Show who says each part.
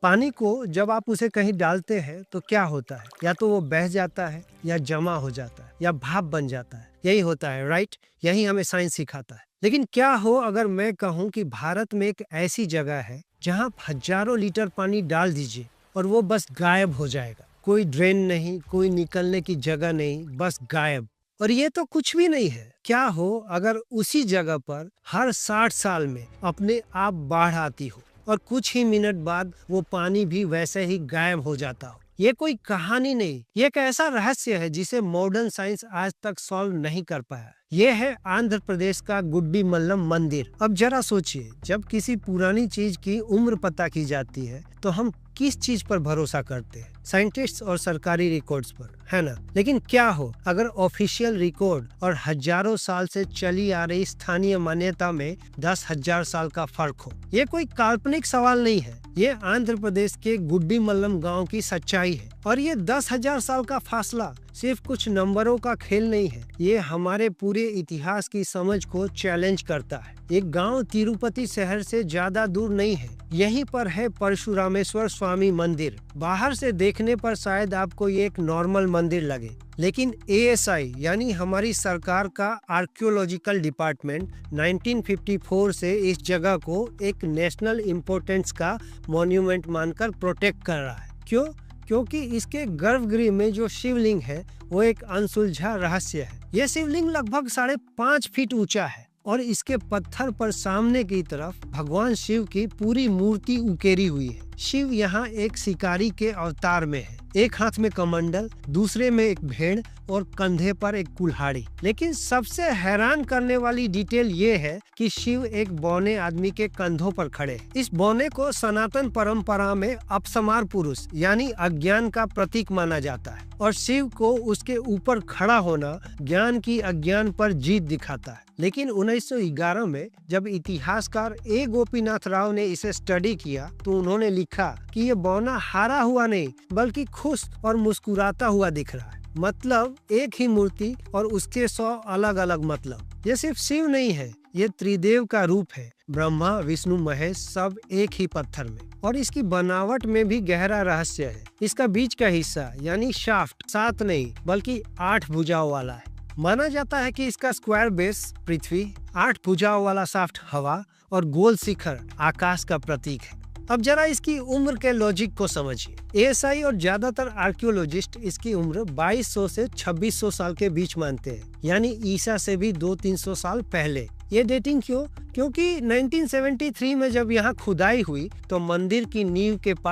Speaker 1: पानी को जब आप उसे कहीं डालते हैं तो क्या होता है? या तो वो बह जाता है या जमा हो जाता है या भाप बन जाता है। यही होता है, राइट? यही हमें साइंस सिखाता है। लेकिन क्या हो अगर मैं कहूँ कि भारत में एक ऐसी जगह है जहाँ आप हजारों लीटर पानी डाल दीजिए और वो बस गायब हो जाएगा। कोई ड्रेन नहीं, कोई निकलने की जगह नहीं, बस गायब। और ये तो कुछ भी नहीं है। क्या हो अगर उसी जगह पर हर 60 साल में अपने आप बाढ़ आती हो और कुछ ही मिनट बाद वो पानी भी वैसे ही गायब हो जाता हो। ये कोई कहानी नहीं, ये एक ऐसा रहस्य है जिसे मॉडर्न साइंस आज तक सॉल्व नहीं कर पाया। ये है आंध्र प्रदेश का गुड्डी मल्लम मंदिर। अब जरा सोचिए, जब किसी पुरानी चीज की उम्र पता की जाती है तो हम किस चीज पर भरोसा करते हैं? साइंटिस्ट्स और सरकारी रिकॉर्ड्स पर, है ना? लेकिन क्या हो अगर ऑफिशियल रिकॉर्ड और हजारों साल से चली आ रही स्थानीय मान्यता में 10,000 साल का फर्क हो? ये कोई काल्पनिक सवाल नहीं है, ये आंध्र प्रदेश के गुड्डी मल्लम गांव की सच्चाई है। और ये 10,000 साल का फासला सिर्फ कुछ नंबरों का खेल नहीं है, ये हमारे पूरे इतिहास की समझ को चैलेंज करता है। एक गांव तिरुपति शहर से ज्यादा दूर नहीं है, यहीं पर है परशुरामेश्वर स्वामी मंदिर। बाहर से देखने पर शायद आपको ये एक नॉर्मल मंदिर लगे, लेकिन एएसआई यानी हमारी सरकार का आर्कियोलॉजिकल डिपार्टमेंट 1954 से इस जगह को एक नेशनल इम्पोर्टेंस का मॉन्यूमेंट मानकर प्रोटेक्ट कर रहा है। क्यों? क्योंकि इसके गर्भगृह में जो शिवलिंग है वो एक अनसुलझा रहस्य है। यह शिवलिंग लगभग 5.5 फीट ऊंचा है और इसके पत्थर पर सामने की तरफ भगवान शिव की पूरी मूर्ति उकेरी हुई है। शिव यहाँ एक शिकारी के अवतार में है, एक हाथ में कमंडल, दूसरे में एक भेड़ और कंधे पर एक कुल्हाड़ी। लेकिन सबसे हैरान करने वाली डिटेल ये है कि शिव एक बौने आदमी के कंधों पर खड़े हैं। इस बौने को सनातन परंपरा में अपसमार पुरुष यानी अज्ञान का प्रतीक माना जाता है और शिव को उसके ऊपर खड़ा होना ज्ञान की अज्ञान पर जीत दिखाता है। लेकिन 1911 में जब इतिहासकार ए गोपीनाथ राव ने इसे स्टडी किया तो उन्होंने लिखा कि ये बौना हारा हुआ नहीं बल्कि खुश और मुस्कुराता हुआ दिख रहा है। मतलब एक ही मूर्ति और उसके 100 अलग अलग मतलब। ये सिर्फ शिव नहीं है, ये त्रिदेव का रूप है, ब्रह्मा विष्णु महेश सब एक ही पत्थर में। और इसकी बनावट में भी गहरा रहस्य है। इसका बीच का हिस्सा यानी शाफ्ट 7 नहीं बल्कि 8 भुजाओं वाला है। माना जाता है कि इसका स्क्वायर बेस पृथ्वी, 8 भुजाओं वाला शाफ्ट हवा और गोल शिखर आकाश का प्रतीक है। अब जरा इसकी उम्र के लॉजिक को समझिए। एएसआई और ज्यादातर आर्कियोलॉजिस्ट इसकी उम्र 2200 से 2600 साल के बीच मानते हैं, यानी ईसा से भी 200-300 साल पहले। ये डेटिंग क्यों? क्योंकि 1973 में जब यहाँ खुदाई हुई तो मंदिर की नींव के पास